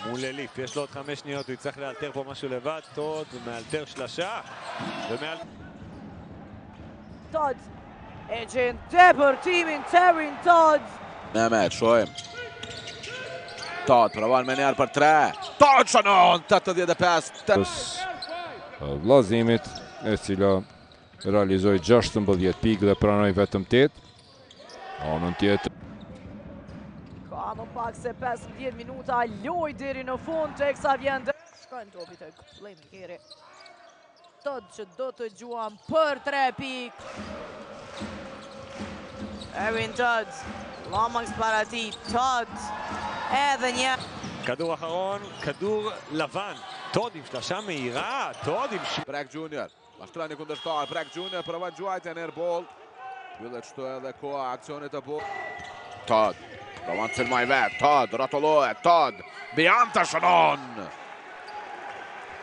מול אליף, יש לו עוד 5 שניות, הוא יצטרך לאלתר פה משהו לבד, טוד מאלתר שלשה, Todd, agent Dapper teaming Terry Todd. Mehmet shojmë. Todd provon me njerë për 3. Todd shënon 85. Vllazimit, e cila realizoi 16 pikë dhe pranoi vetëm 8. Anën tjetër. Ka më pak se 15 minuta, loj deri në fund të eksa vjen dhe shkojnë topi të playmakeri. Todd që do të gjuam për 3 pikë. Erin Todd, Lomax para ti, Todd, edhe një. כדור אחרון, כדור לבן, טוד עם שלשה מהירה, טוד עם... Prek Junior, mashtrani kundërshtar, Prek Junior provon gjuajtjen airball. Mbyllet çto edhe koha aksionit të bukur. Todd, provon të filmoj vet, Todd rrotullohet, Todd, Bianta shënon.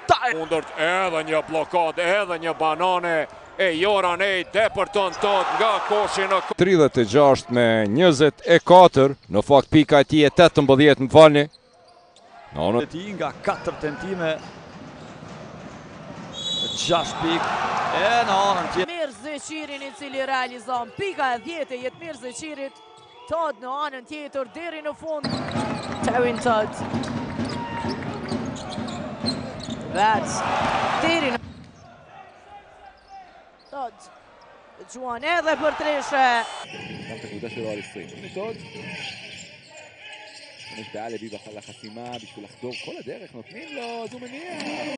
Kundërt edhe një blokad, edhe një banane e Joran e Depërton Todd nga koshi në 36 me 24, në fakt pika e tij e 18, më falni. Në anën ti nga 4 tentime 6 pikë e në anën tjetër. Mirzeqirin i cili realizon pika e 10 e jetë Mirzeqirit. Todd në anën tjetër deri në fund. Terry Todd. Vec deri në Todd. Gjuan edhe për treshe. مش تعالى بيه بخلى خصيمة بيش في الخدوم كل دقيقة نطمين له دومينية